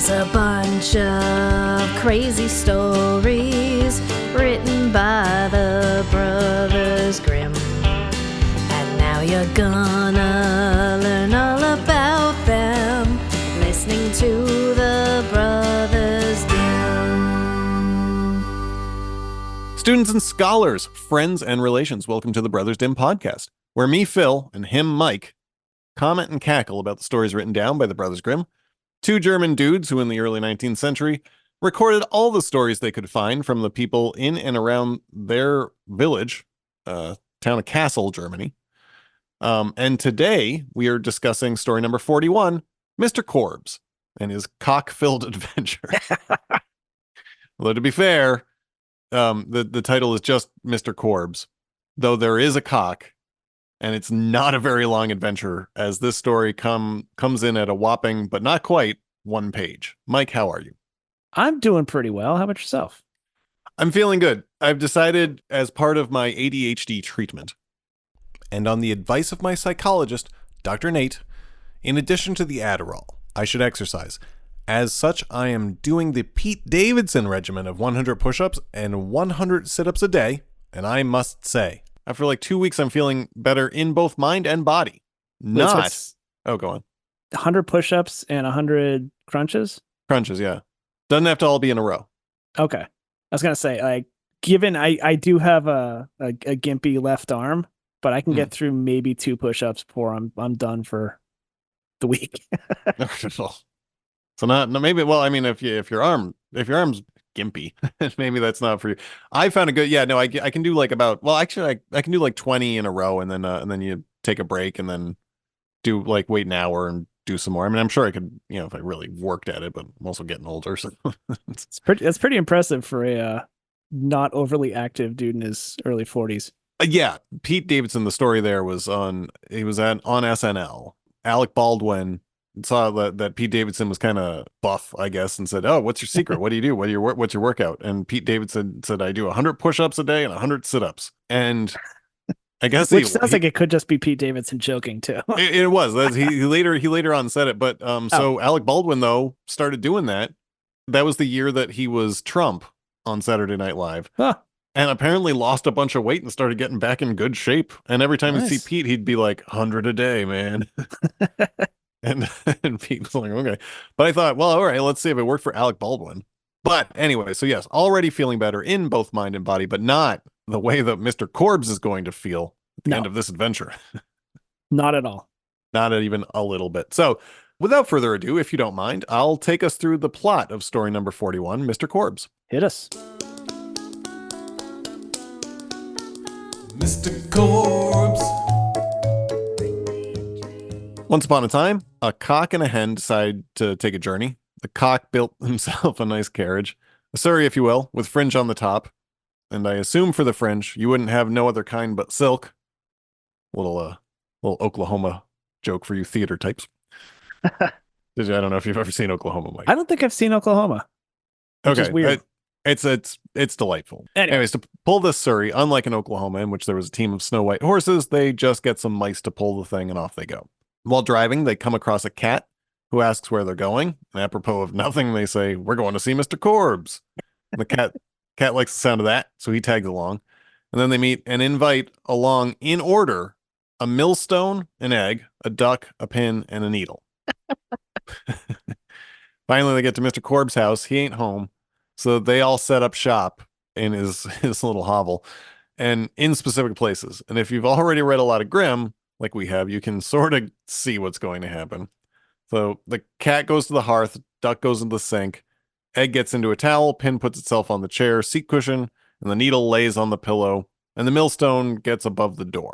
There's a bunch of crazy stories written by the Brothers Grimm. And now you're gonna learn all about them, listening to the Brothers Grimm. Students and scholars, friends and relations, welcome to the Brothers Dim podcast, where me, Phil, and him, Mike, comment and cackle about the stories written down by the Brothers Grimm, two German dudes who in the early 19th century recorded all the stories they could find from the people in and around their village, town of Kassel, Germany. And today we are discussing story number 41, Mr. Korbes and his cock-filled adventure. Although to be fair, the title is just Mr. Korbes, though there is a cock, and it's not a very long adventure, as this story comes in at a whopping, but not quite, 1 page. Mike, how are you? I'm doing pretty well. How about yourself? I'm feeling good. I've decided, as part of my ADHD treatment, and on the advice of my psychologist, Dr. Nate, in addition to the Adderall, I should exercise. As such, I am doing the Pete Davidson regimen of 100 push-ups and 100 sit-ups a day, and I must say, after like 2 weeks, I'm feeling better in both mind and body. Wait, so Not... it's Oh, go on. 100 push-ups and 100 crunches? Crunches, yeah. Doesn't have to all be in a row. Okay. I was going to say, like, given I do have a gimpy left arm, but I can get through maybe 2 push-ups before I'm done for the week. So not maybe. Well, I mean, if your arm's gimpy, maybe that's not for you. I found a good. Yeah, no, I can do like about. Well, actually, I can do like 20 in a row, and then you take a break, and then do like wait an hour and do some more. I mean, I'm sure I could, if I really worked at it, but I'm also getting older, so That's pretty impressive for a not overly active dude in his early 40s. Yeah, Pete Davidson. The story there was on SNL. Alec Baldwin saw that Pete Davidson was kind of buff, I guess, and said, "Oh, what's your secret? What do you do? What's your workout?" And Pete Davidson said, "I do 100 push-ups a day and 100 sit-ups." And I guess Which sounds like it could just be Pete Davidson joking too. It was. He later on said it, but so Alec Baldwin though started doing that. That was the year that he was Trump on Saturday Night Live. Huh. And apparently lost a bunch of weight and started getting back in good shape. And every time you see Pete, he'd be like, 100 a day, man. and Pete was like, okay. But I thought, well, all right, let's see if it worked for Alec Baldwin. But anyway, so yes, already feeling better in both mind and body, but not the way that Mr. Korbes is going to feel at the end of this adventure. Not at all. Not even a little bit. So without further ado, if you don't mind, I'll take us through the plot of story number 41, Mr. Korbes. Hit us. Mr. Korbes. Once upon a time, a cock and a hen decided to take a journey. The cock built himself a nice carriage, a surrey, if you will, with fringe on the top. And I assume for the fringe, you wouldn't have no other kind but silk. Little Oklahoma joke for you theater types. I don't know if you've ever seen Oklahoma, Mike. I don't think I've seen Oklahoma. Which is weird. It's delightful. Anyways, to pull this surrey, unlike in Oklahoma, in which there was a team of snow white horses, they just get some mice to pull the thing and off they go. While driving, they come across a cat who asks where they're going. And apropos of nothing, they say, "We're going to see Mr. Korbes." And the cat likes the sound of that, so he tags along. And then they meet and invite along in order a millstone, an egg, a duck, a pin, and a needle. Finally, they get to Mr. Korbes' house. He ain't home. So they all set up shop in his little hovel and in specific places. And if you've already read a lot of Grimm, like we have, you can sort of see what's going to happen. So the cat goes to the hearth, duck goes into the sink, egg gets into a towel, pin puts itself on the chair, seat cushion, and the needle lays on the pillow, and the millstone gets above the door.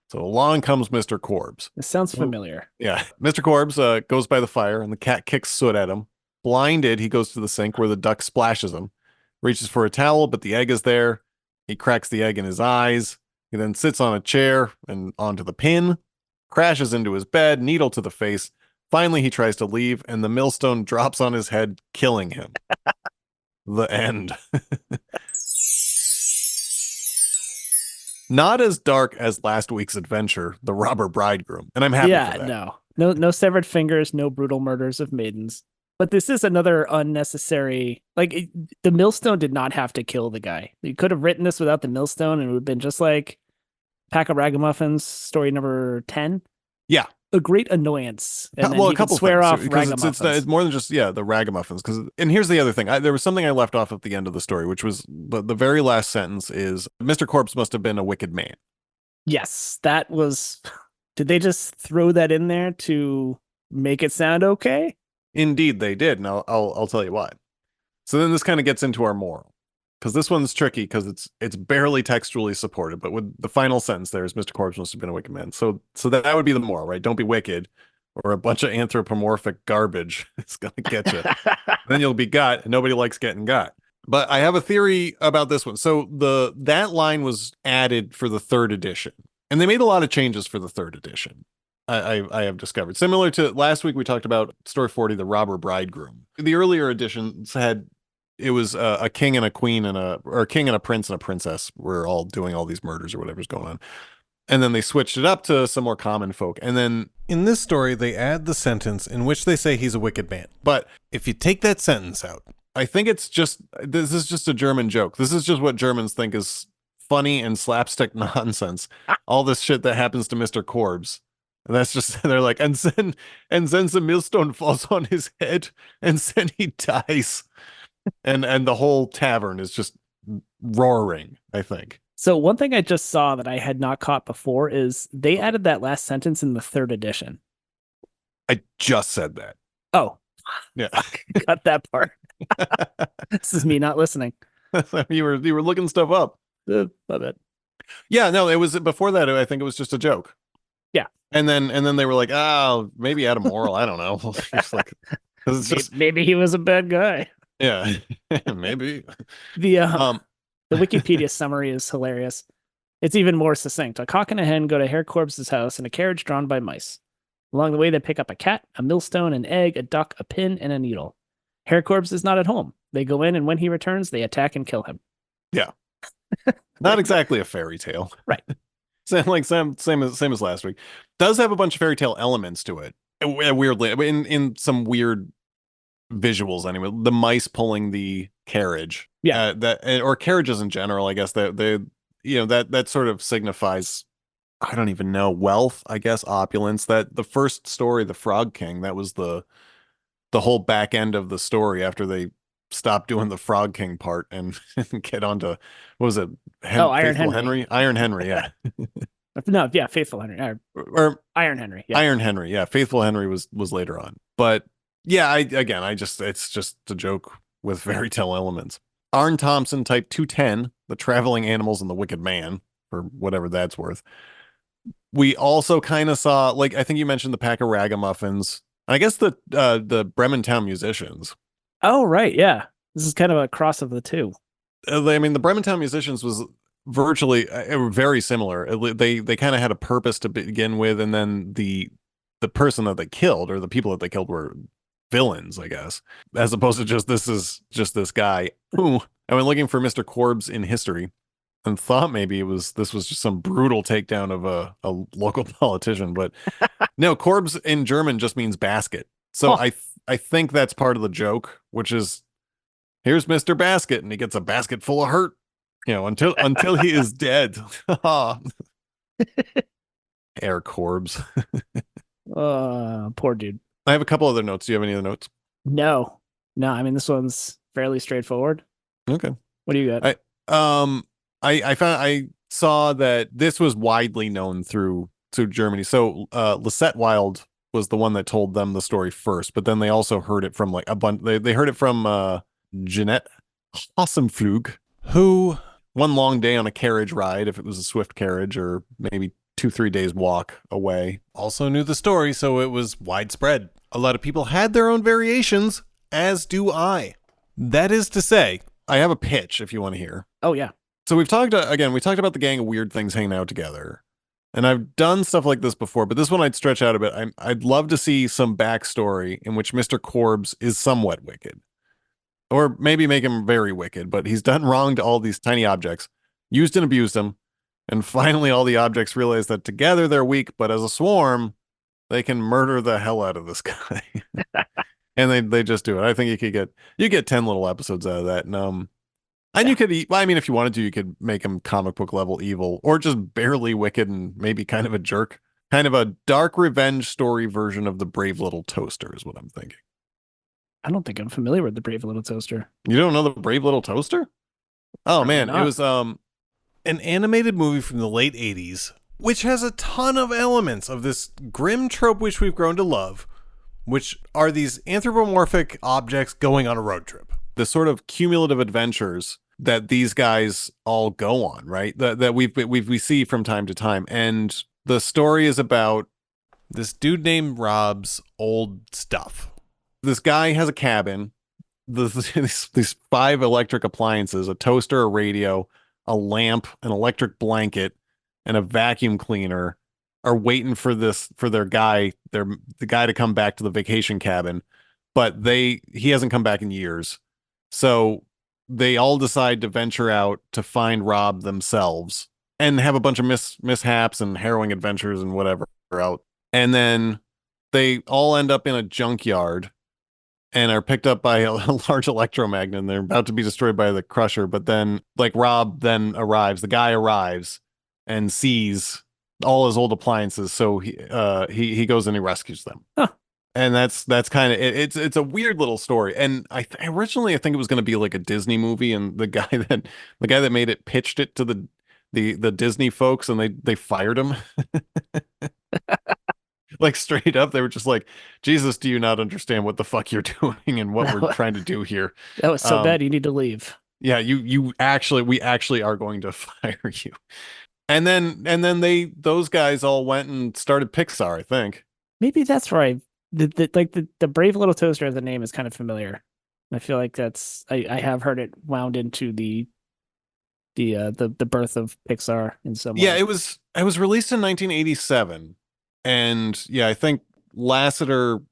So along comes Mr. Korbes. This sounds familiar. Yeah. Mr. Korbes goes by the fire, and the cat kicks soot at him. Blinded, he goes to the sink where the duck splashes him, reaches for a towel, but the egg is there. He cracks the egg in his eyes. He then sits on a chair and onto the pin, crashes into his bed, needle to the face. Finally, he tries to leave, and the millstone drops on his head, killing him. The end. Not as dark as last week's adventure, The Robber Bridegroom, and I'm happy for that. No severed fingers, no brutal murders of maidens. But this is another unnecessary. Like the millstone did not have to kill the guy. You could have written this without the millstone, and it would have been just like Pack of Ragamuffins, story number 10. Yeah. A great annoyance. And then Well, he a couple could swear things, off because ragamuffins. it's more than just the ragamuffins. And here's the other thing. There was something I left off at the end of the story, which was the very last sentence is Mr. Korbes must have been a wicked man. Yes, that was. Did they just throw that in there to make it sound okay? Indeed, they did. And I'll tell you why. So then this kind of gets into our moral, because this one's tricky because it's barely textually supported. But with the final sentence there is Mr. Korbes must have been a wicked man. So that would be the moral, right? Don't be wicked, or a bunch of anthropomorphic garbage is gonna get you. Then you'll be got, and nobody likes getting got. But I have a theory about this one. So that line was added for the third edition, and they made a lot of changes for the third edition. I have discovered, similar to last week we talked about story 40, the robber bridegroom. The earlier editions had it was a king and a queen or a king and a prince and a princess were all doing all these murders or whatever's going on. And then they switched it up to some more common folk. And then in this story, they add the sentence in which they say he's a wicked man. But if you take that sentence out, I think this is just a German joke. This is just what Germans think is funny and slapstick nonsense. All this shit that happens to Mr. Korbes. And that's just, they're like, and then the millstone falls on his head, and then he dies. And the whole tavern is just roaring, I think. So one thing I just saw that I had not caught before is they added that last sentence in the third edition. I just said that. Oh, yeah. Got that part. This is me not listening. you were looking stuff up. My bad. Yeah, no, it was before that. I think it was just a joke. Yeah. And then they were like, oh, maybe add a moral. I don't know. It's like, it's just, maybe he was a bad guy. yeah, maybe. The Wikipedia summary is hilarious. It's even more succinct. A cock and a hen go to Herr Korbes' house in a carriage drawn by mice. Along the way, they pick up a cat, a millstone, an egg, a duck, a pin, and a needle. Herr Korbes is not at home. They go in, and when he returns, they attack and kill him. Yeah. Not exactly a fairy tale. Right. Same as last week. Does have a bunch of fairy tale elements to it. Weirdly, in some weird visuals anyway. The mice pulling the carriage. Yeah. Or carriages in general, I guess that sort of signifies, I don't even know, wealth, I guess, opulence. That the first story, The Frog King, that was the whole back end of the story after they stopped doing the Frog King part and get onto, what was it? Iron Henry. Iron Henry, yeah. No, yeah, Faithful Henry. Or Iron Henry. Yeah. Iron Henry, yeah. Faithful Henry was later on. But yeah, it's just a joke with fairy tale elements. Arn Thompson, type 210, The Traveling Animals and the Wicked Man, for whatever that's worth. We also kind of saw, like, I think you mentioned the Pack of Ragamuffins. I guess the Bremen Town Musicians. Oh, right. Yeah. This is kind of a cross of the two. I mean, the Bremen Town Musicians was virtually very similar. They kind of had a purpose to begin with, and then the person that they killed, or the people that they killed, were villains, I guess, as opposed to just this guy who I went looking for Mr. Korbes in history and thought maybe this was just some brutal takedown of a local politician, but no, Korbes in German just means basket. So I think that's part of the joke, which is, here's Mr. Basket, and he gets a basket full of hurt, until he is dead. Herr Korbes. Poor dude. I have a couple other notes. Do you have any other notes? No. I mean, this one's fairly straightforward. Okay. What do you got? I saw that this was widely known through Germany. So Lisette Wild was the one that told them the story first, but then they also heard it from like a bunch. They heard it from Jeanette Hassenflug, who one long day on a carriage ride, if it was a swift carriage, or maybe 2-3 days walk away, also knew the story, so it was widespread. A lot of people had their own variations, as do I. That is to say, I have a pitch if you want to hear. Oh, yeah. So we talked about the gang of weird things hanging out together. And I've done stuff like this before, but this one I'd stretch out a bit. I'd love to see some backstory in which Mr. Korbes is somewhat wicked. Or maybe make him very wicked, but he's done wrong to all these tiny objects, used and abused them, and finally all the objects realize that together they're weak, but as a swarm, they can murder the hell out of this guy. and they just do it. I think you get 10 little episodes out of that, and you could well, I mean, if you wanted to, you could make him comic book level evil, or just barely wicked and maybe kind of a jerk, kind of a dark revenge story version of the Brave Little Toaster is what I'm thinking. I don't think I'm familiar with the Brave Little Toaster. You don't know the Brave Little Toaster? Oh Probably man, it not. was An animated movie from the late 80s, which has a ton of elements of this grim trope which we've grown to love, which are these anthropomorphic objects going on a road trip. the sort of cumulative adventures that these guys all go on, right? That we see from time to time, and the story is about This dude named Rob's old stuff. this guy has a cabin. These 5 electric appliances: a toaster, a radio, a lamp, an electric blanket, and a vacuum cleaner are waiting for the guy to come back to the vacation cabin, but he hasn't come back in years. So they all decide to venture out to find Rob themselves and have a bunch of mishaps and harrowing adventures and whatever out. And then they all end up in a junkyard and are picked up by a large electromagnet, and they're about to be destroyed by the crusher. But then, like, Rob then arrives, the guy arrives and sees all his old appliances. So he goes and he rescues them. Huh. And that's kind of it. It's a weird little story. And originally I think it was going to be like a Disney movie, and the guy that made it pitched it to the Disney folks, and they fired him. Like, straight up, they were just like, Jesus, do you not understand what the fuck you're doing and what we're trying to do here? That was so bad, you need to leave. Yeah, we actually are going to fire you. And then those guys all went and started Pixar, I think. Maybe that's right. The Brave Little Toaster as a name is kind of familiar. I feel like I have heard it wound into the birth of Pixar in some way. Yeah, it was released in 1987. And yeah, I think Lasseter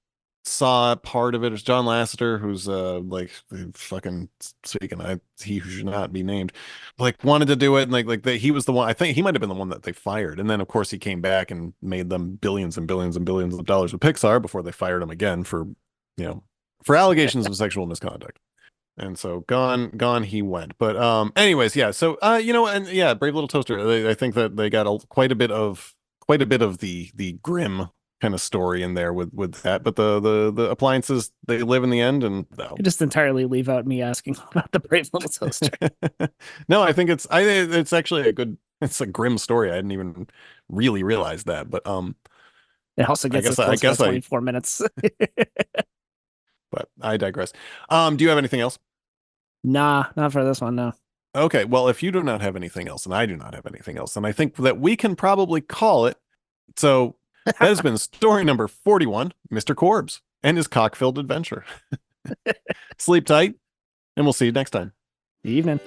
saw part of it. It's John Lasseter, who's like fucking speaking, he who should not be named, like, wanted to do it, and he was the one. I think he might have been the one that they fired. And then of course he came back and made them billions and billions and billions of dollars with Pixar before they fired him again for allegations of sexual misconduct. And so gone he went. But anyways, yeah. So and yeah, Brave Little Toaster. I think that they got quite a bit of the grim kind of story in there with that. But the appliances, they live in the end, and no. I just entirely leave out me asking about the Brave Little Toaster. No, I think it's actually it's a grim story. I hadn't even really realized that. But It also gets us close to 24 minutes. But I digress. Do you have anything else? Nah, not for this one, no. Okay, well, if you do not have anything else, and I do not have anything else, then I think that we can probably call it. So that has been story number 41, Mr. Korbes and his cock-filled adventure. Sleep tight, and we'll see you next time. Evening.